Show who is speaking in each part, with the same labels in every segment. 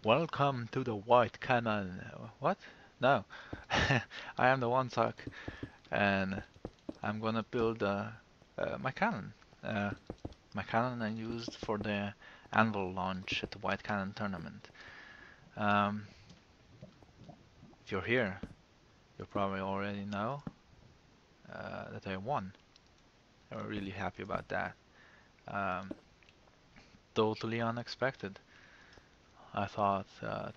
Speaker 1: Welcome to the White Cannon. What? No. I am the one sock, and I'm gonna build my cannon. Uh, my cannon I used for the anvil launch at the White Cannon tournament. Um, if you're here, you probably already know that I won. I'm really happy about that. Um, Totally unexpected. I thought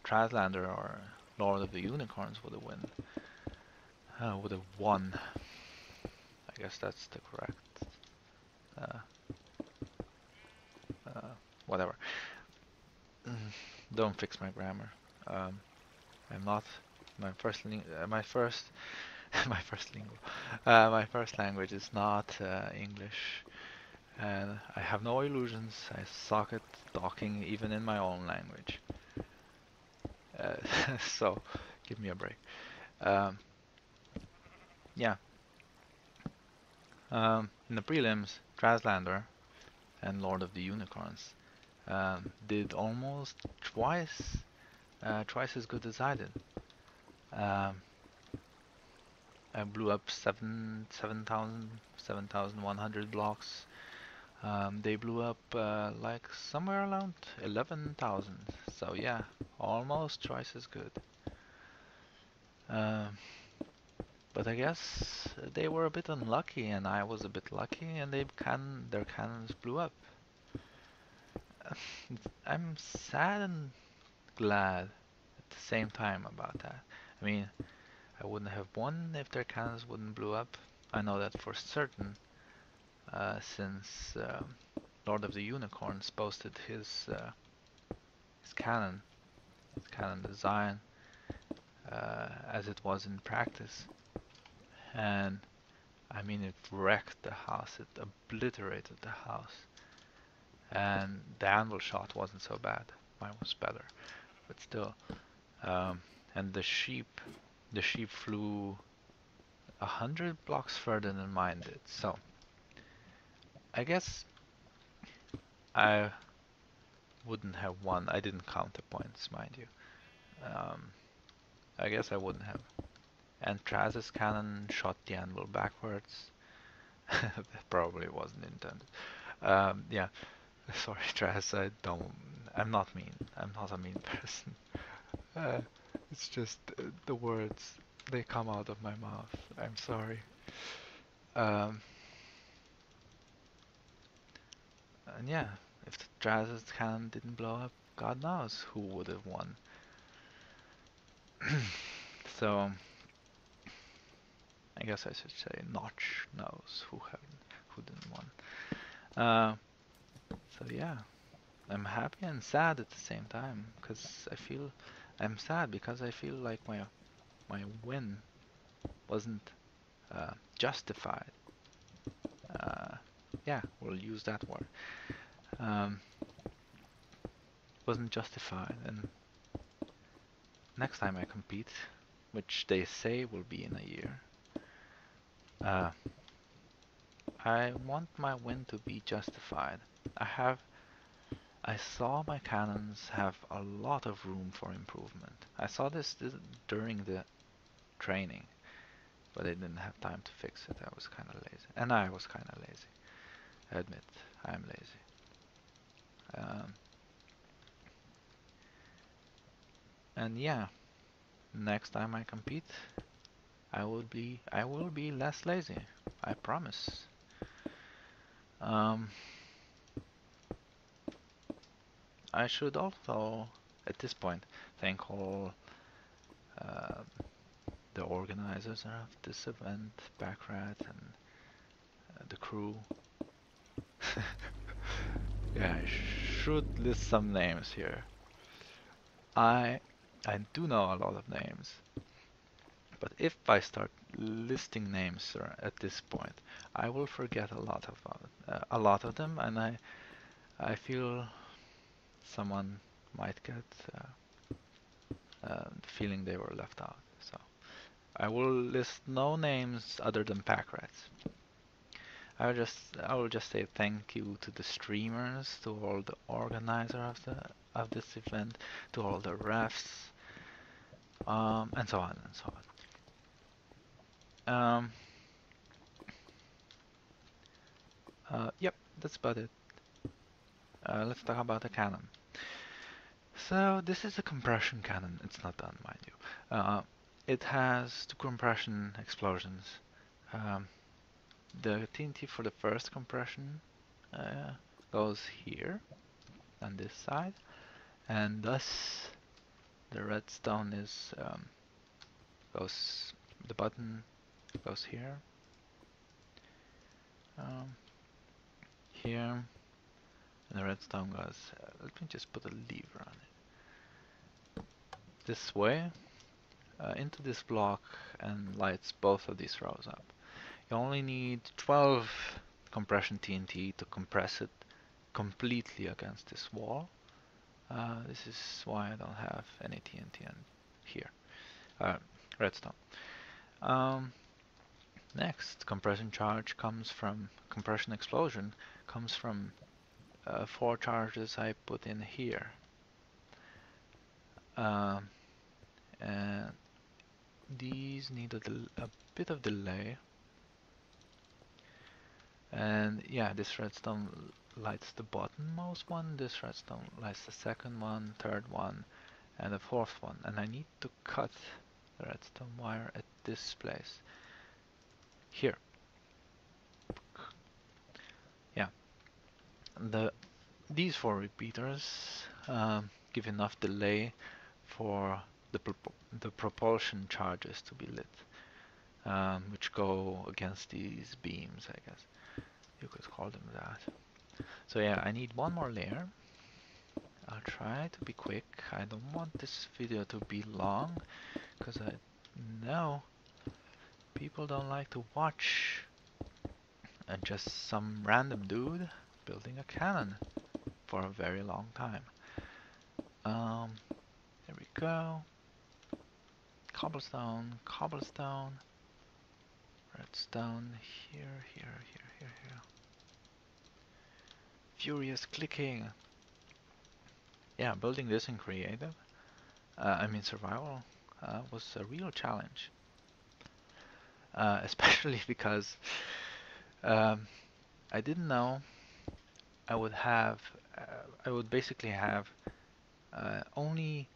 Speaker 1: Traslander or Lord of the Unicorns would have won. I guess that's the correct uh, uh, whatever. Don't fix my grammar. Um, I'm not my first my first lingo. My first language is not English, and I have no illusions. I suck at talking even in my own language. Uh, so give me a break. Um, yeah. In the prelims, Traslander and Lord of the Unicorns did almost twice as good as I did. Um, I blew up 7,100 blocks. They blew up like somewhere around 11,000. So yeah, almost twice as good. Um, but I guess they were a bit unlucky, and I was a bit lucky, and their cannons blew up. I'm sad and glad at the same time about that. I mean, I wouldn't have won if their cannons wouldn't blew up. I know that for certain, since Lord of the Unicorns posted his cannon design as it was in practice, and I mean it wrecked the house, it obliterated the house, and the anvil shot wasn't so bad. Mine was better, but still. Um, and the sheep flew 100 blocks further than mine did. So I guess I wouldn't have won. I didn't count the points, mind you. Um, I guess I wouldn't have. And Traz's cannon shot the anvil backwards. That probably wasn't intended. Yeah, sorry, Traz. I'm not mean. I'm not a mean person. Uh, it's just the words they come out of my mouth. I'm sorry. Um, and yeah, if the Traz's cannon didn't blow up, God knows who would have won. So I guess I should say Notch knows who didn't win. So yeah, I'm happy and sad at the same time because I'm sad because I feel like my win wasn't justified. Uh, yeah, we'll use that word. Um, wasn't justified, and next time I compete, which they say will be in a year, uh, I want my win to be justified. I have I saw my cannons have a lot of room for improvement. I saw this during the training, but I didn't have time to fix it. I was kind of lazy. And I was kind of lazy. I admit, I'm lazy. Um, and yeah, next time I compete, I will be less lazy. I promise. Um, I should also, at this point, thank all uh, the organizers of this event, Backrat and the crew. Yeah, I should list some names here. I I do know a lot of names, but if I start listing names at this point, I will forget a lot of them, and I feel someone might get the feeling they were left out. So I will list no names other than pack rats. I will just say thank you to the streamers, to all the organizer of the of this event, to all the refs, and so on and so on. Yep, that's about it. Let's talk about the cannon. So this is a compression cannon. It's not done, mind you. It has two compression explosions. Um, the TNT for the first compression goes here on this side, and thus the redstone is goes. The button goes here, um, here, and the redstone goes. Let me just put a lever on it. This way into this block and lights both of these rows up. You only need 12 compression TNT to compress it completely against this wall. This is why I don't have any TNT in here. Redstone. Um, Next, compression charge comes from compression explosion comes from 4 charges I put in here. Um, and these need a bit of delay. And yeah, this redstone lights the bottommost one, this redstone lights the second one, third one, and the fourth one. And I need to cut the redstone wire at this place. Here. Yeah. These 4 repeaters give enough delay for the propulsion charges to be lit, which go against these beams, I guess. You could call them that. So yeah, I need one more layer. I'll try to be quick. I don't want this video to be long, because I know people don't like to watch just some random dude building a cannon for a very long time. There we go. Cobblestone, cobblestone, redstone, here, here, here, here, here. Furious clicking. Yeah, building this in creative, I mean survival, was a real challenge. Especially because I didn't know I would have, I would basically have only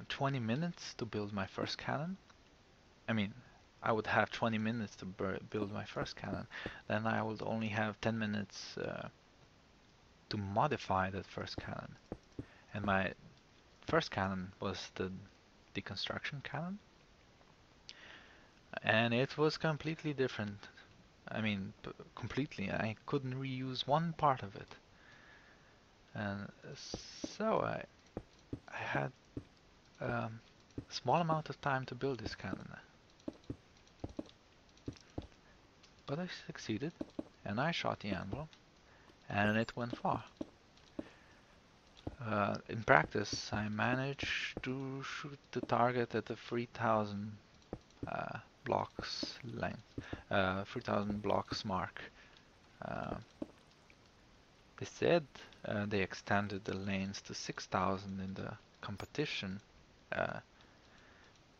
Speaker 1: 20 minutes to build my first cannon. I mean, I would have 20 minutes to build my first cannon. Then I would only have 10 minutes to modify that first cannon. And my first cannon was the deconstruction cannon. And it was completely different. I mean, completely. I couldn't reuse one part of it. And so I had a small amount of time to build this cannon. But I succeeded, and I shot the anvil, and it went far. In practice, I managed to shoot the target at the 3000 blocks length, 3000 blocks mark. They said they extended the lanes to 6000 in the competition,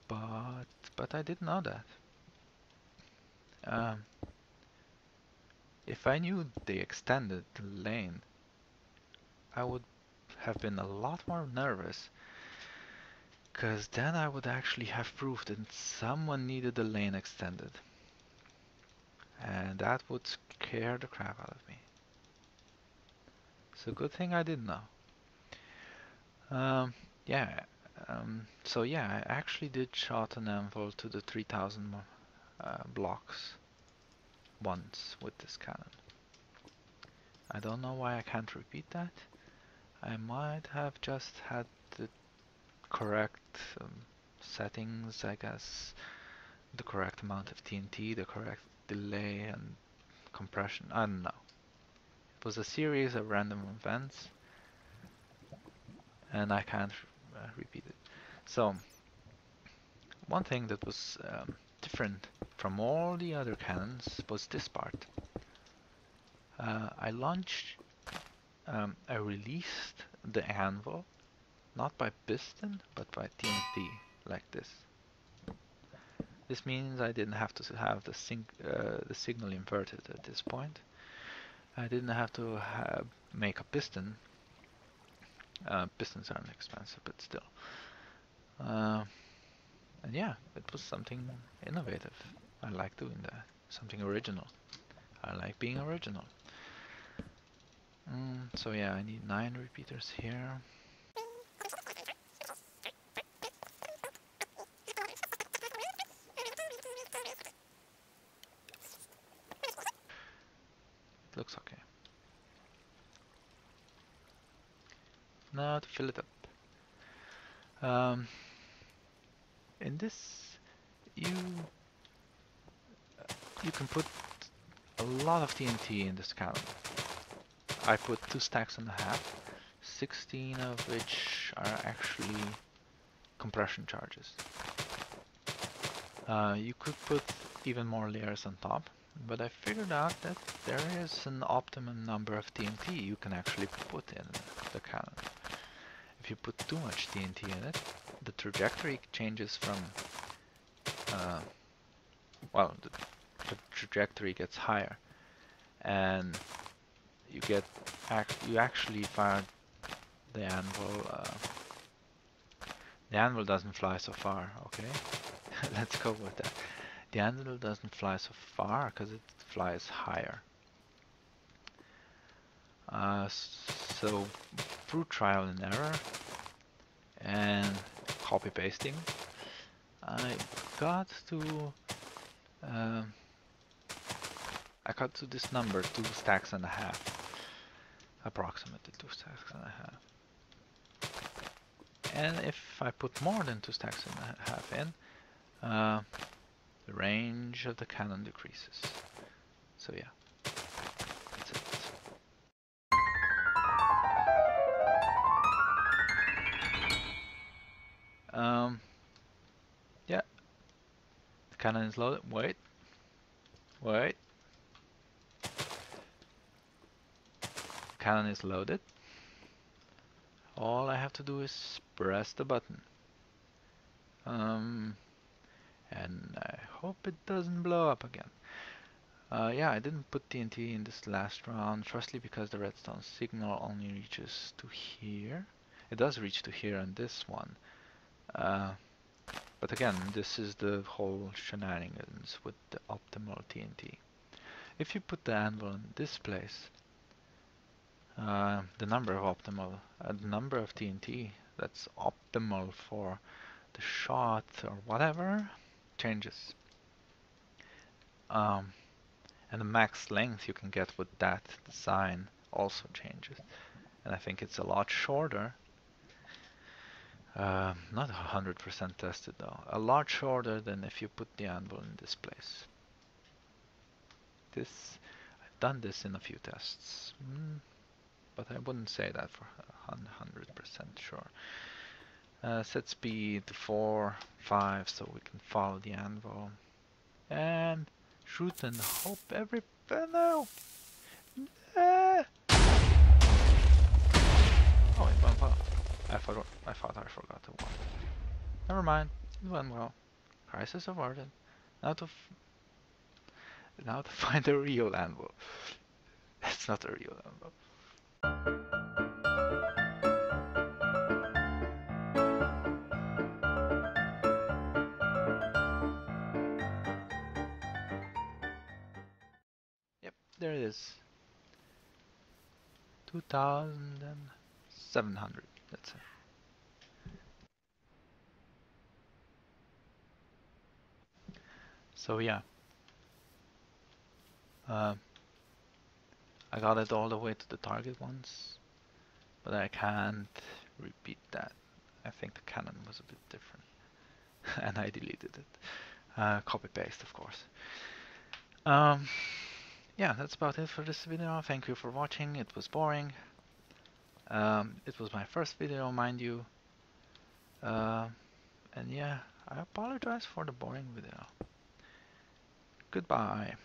Speaker 1: but I didn't know that. If I knew they extended the lane, I would have been a lot more nervous, because then I would actually have proof that someone needed the lane extended. And that would scare the crap out of me. So good thing I didn't know. Yeah, so yeah, I actually did shot an anvil to the 3000 blocks once with this cannon. I don't know why I can't repeat that. I might have just had the correct settings, I guess. The correct amount of TNT, the correct delay and compression. I don't know. It was a series of random events, and I can't repeat it. So, one thing that was different from all the other cannons was this part. I released the anvil, not by piston, but by TNT, like this. This means I didn't have to have the signal inverted at this point. I didn't have to make a piston. Pistons aren't expensive, but still. And yeah, it was something innovative. I like doing that. Something original. I like being original. So yeah, I need 9 repeaters here. It looks okay. Now to fill it up. In this, you you can put a lot of TNT in this cannon. I put 2 stacks and a half, 16 of which are actually compression charges. You could put even more layers on top, but I figured out that there is an optimum number of TNT you can actually put in the cannon. If you put too much TNT in it, the trajectory changes from, well, the trajectory gets higher, and you actually fire the anvil. The anvil doesn't fly so far, okay? Let's go with that. The anvil doesn't fly so far because it flies higher. So through trial and error and copy pasting, I got to this number, 2 stacks and a half, approximately 2 stacks and a half. And if I put more than 2 stacks and a half in, the range of the cannon decreases. So yeah, that's it. Yeah, the cannon is loaded. Wait. Cannon is loaded. All I have to do is press the button. And I hope it doesn't blow up again. Yeah, I didn't put TNT in this last round. Firstly, because the redstone signal only reaches to here. It does reach to here on this one. But again, this is the whole shenanigans with the optimal TNT. If you put the anvil in this place, the number of TNT that's optimal for the shot or whatever changes. And the max length you can get with that design also changes. And I think it's a lot shorter. Not 100% tested though. A lot shorter than if you put the anvil in this place. I've done this in a few tests. But I wouldn't say that for 100% sure. Set speed to 4, 5 so we can follow the anvil. And shoot and hope every... no! Ah! Oh, it went well. I thought I forgot to warn. Never mind, it went well. Crisis averted. Now to find a real anvil. It's not a real anvil. Yep, there it is. 2,700. That's it. So yeah. I got it all the way to the target once, but I can't repeat that. I think the cannon was a bit different, and I deleted it. Copy paste, of course. Yeah, that's about it for this video. Thank you for watching. It was boring. It was my first video, mind you. And yeah, I apologize for the boring video. Goodbye.